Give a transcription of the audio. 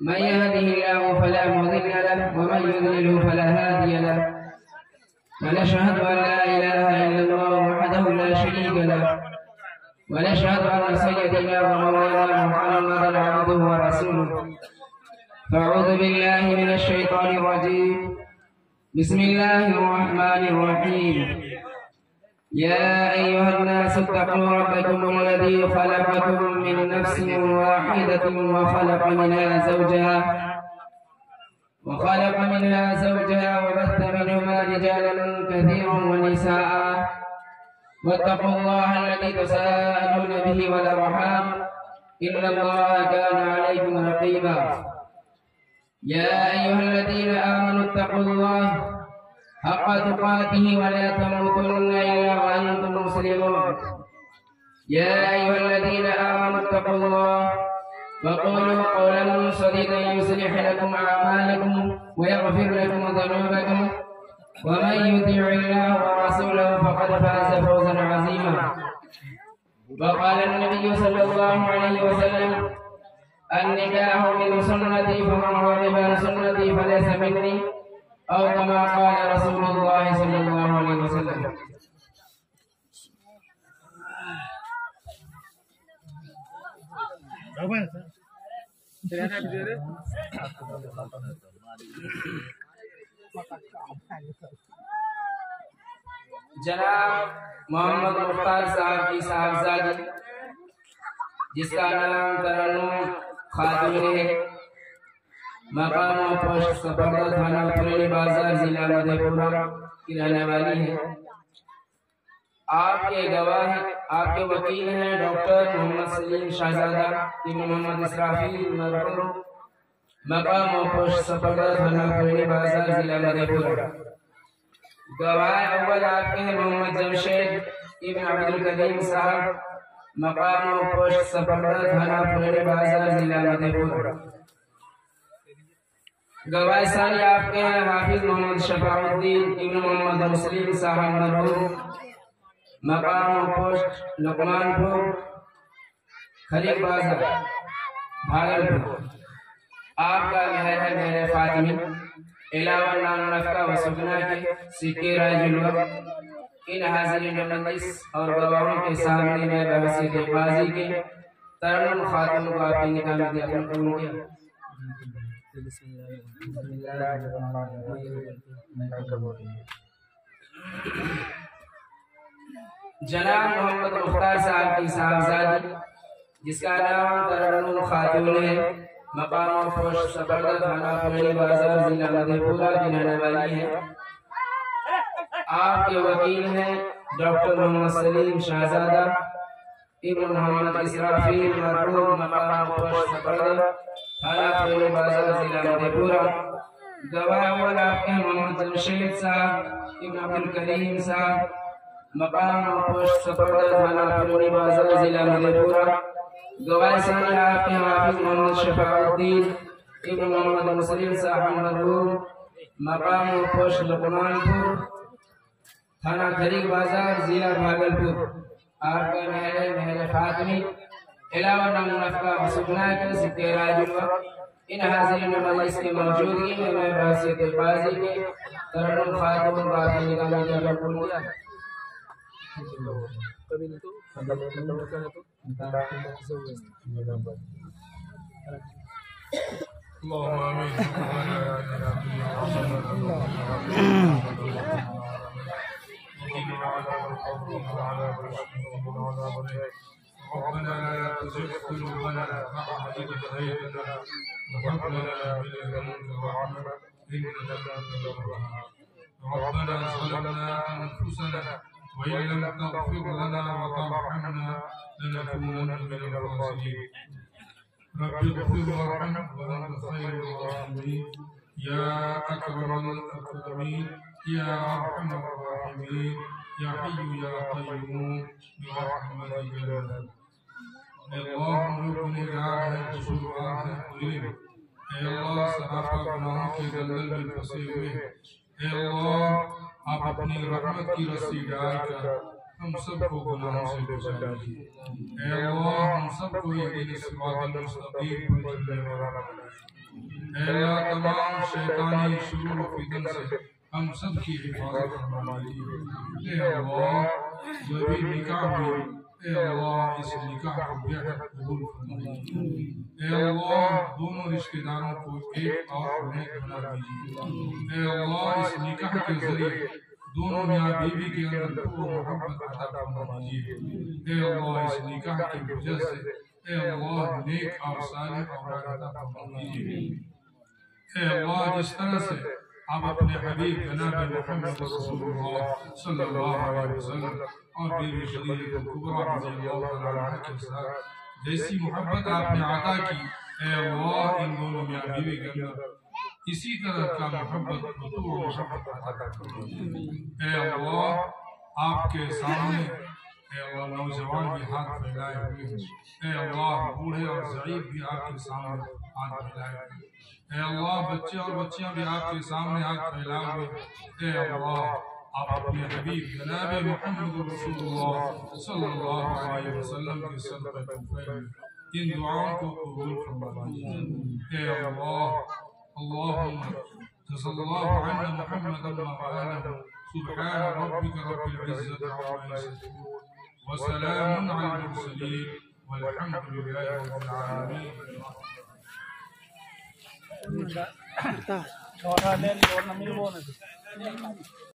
من يهده الله فلا مضل له ومن يضلله فلا هادي له ونشهد أن لا إله إلا الله وحده لا شريك له ونشهد أن سيدنا ومولانا محمدا عبده ورسوله فأعوذ بالله من الشيطان الرجيم بسم الله الرحمن الرحيم يا أيها الناس اتقوا ربكم الذي خلقكم من نفس واحدة وخلق منها زوجها وبث منهما رجالا كثيرا ونساء واتقوا الله الذي تساءلون به والأرحام إن الله كان عليكم رقيبا يا أيها الذين آمنوا اتقوا الله حق تقاته ولا تموتن إلا وأنتم مسلمون يا أيها الذين آمنوا اتقوا الله وقولوا قولا سديدا يصلح لكم أعمالكم ويغفر لكم ذنوبكم ومن يطع الله ورسوله فقد فاز فوزا عظيما وقال النبي صلى الله عليه وسلم النكاح من سنتي فمن رغب عن سنتي فليس مني أو كما قال رسول الله صلى الله عليه وسلم جناب محمد مختار صاحب کی صاحبزادی جس کا نام ترنم خاتون ہے مقام و پوشت سپردہ تھانہ پرانی بازار ضلع مدھے پورہ کی رہنے والی ہے آپ کے گواہ ہیں آپ کے وکیل ہیں ڈاکٹر محمد سلیم شہزادہ ابن محمد اسرافیل مرحوم مقام و پوشت سپردہ تھانہ پرانی بازار ضلع مدھے پورہ گواہ اول آپ کے ہیں محمد جمشید ابن عبدالکریم صاحب مقام و پوشت سپردہ تھانہ پرانی بازار ضلع مدھے پورہ گواہ ثانی آپ کے ہیں حافظ محمد شفاع الدین ابن محمد مسلم صاحب مرحوم مقام و پوشت لقمان پور خلیق بازار بھاگلپور آپ کا مہر ہے مہر فاطمی علاوہ نام نفقہ و سکنا کے سکے رائج الوقت ان حاضرین مجلس اور گواہوں کے سامنے میں بحثیت قاضی کے ترنم خاتون کو آپ کی نکاح میں اپنا قبول کیا جناب محمد مختار صاحب کی صاحبزادی جس کا نام ترنم خاتون ہے مقام و پوشت سپردہ تھانہ پرانی بازار ضلع مدھے پورہ کی رہنے والی ہے آپ کے وکیل ہیں ڈاکٹر محمد سلیم شہزادہ ابن محمد اسرافیل مرحوم مقام و پوشت سپردہ تھانہ پرانی بازار ضلع مدھے پورہ گواہ اول آپ کے محمد جمشید صاحب ابن عبدالکریم صاحب مقام و پوشت سپردہ تھانہ پرانی بازار ضلع مدھے پورہ گواہ ثانی آپ کے حافظ محمد شفاع الدین ابن محمد مسلم صاحب مرحوم مقام و پوشت لقمان پور تھانہ خلیق بازار ضلع بھاگلپور آپ کا مہر ہے مہر فاطمی علاوہ نام نفقہ و سکنا کے سکے رائج الوقت ان حاضرین مجلس کی موجودگی میں بحثیت قاضی کے ترنم خاتون کو آپ کی نکاح میں قبول کیا اللهم آمين ربنا لا تزغ قلوبنا بعد إذ هديتنا وهب لنا من لدنك رحمة إنك أنت الوهاب ربنا ظلمنا أنفسنا وإن لم تغفر لنا وترحمنا لنكونن من الخاسرين رب اغفر وارحم وأنت خير الراحمين يا أكرم الأكرمين يا أرحم الراحمين يا حي يا قيوم برحمتك اے اللہ ہم لوگ گنہگار ہیں قصوروار ہیں مجرم اے اللہ سراپا گناہوں کے دلدل میں پھنسے ہوئے ہیں اے اللہ آپ اپنی رحمت کی رسی ڈال کر ہم سب کو گناہوں سے بچا لیجیے اے اللہ ہم سب کو یقین صراط المستقیم پر چلنے والا بنائے اے اللہ تمام شیطانی شرور و فتن سے ہم سب کی حفاظت فرما لیجیے اے اللہ جو بھی نکاح ہوئی اے اللہ اس نکاح کو بہتر قبول فرمائیے اے اللہ دونوں رشتہ داروں کو ایک اور نیک بنا دیجیے اے اللہ اس نکاح کے ذریعے دونوں میاں بیوی کے اندر پور محبت عطا فرمائیے اے اللہ اس نکاح کی وجہ سے اے اللہ نیک اور صالح اولاد عطا فرمائیے اے اللہ جس طرح سے آپ اپنے حبیب جناب محمد رسول اللہ صلی اللہ علیہ وسلم اور بیوی خدیجہ کبریٰ رضی اللہ تعالیٰ عنہ کے ساتھ جیسی محبت آپ نے عطا کی اے اللہ ان دونوں میاں بیوی کے اندر اسی طرح کا محبت محبت عطا فرمائیے اے اللہ آپ کے سامنے اے اللہ نوجوان بھی ہاتھ پھیلائے ہوئے ہیں اے اللہ بوڑھے اور ضعیف بھی آپ کے سامنے ہاتھ پھیلائے ہوئے ہیں اے اللہ بچے اور بچیاں بھی آپ کے سامنے ہاتھ پھیلائے ہوئے اے اللہ آپ اپنے حبیب جناب محمد رسول اللہ صلی اللہ علیہ وسلم کے صدقہ توفیق ان دعاؤں کو قبول فرمائیے اے اللہ اللہم جزا اللہ عنا محمد وآلہ سبحان ربک رب العزت عما یصفون وسلام علی المرسلین والحمد للہ رب العالمین Ahora leen,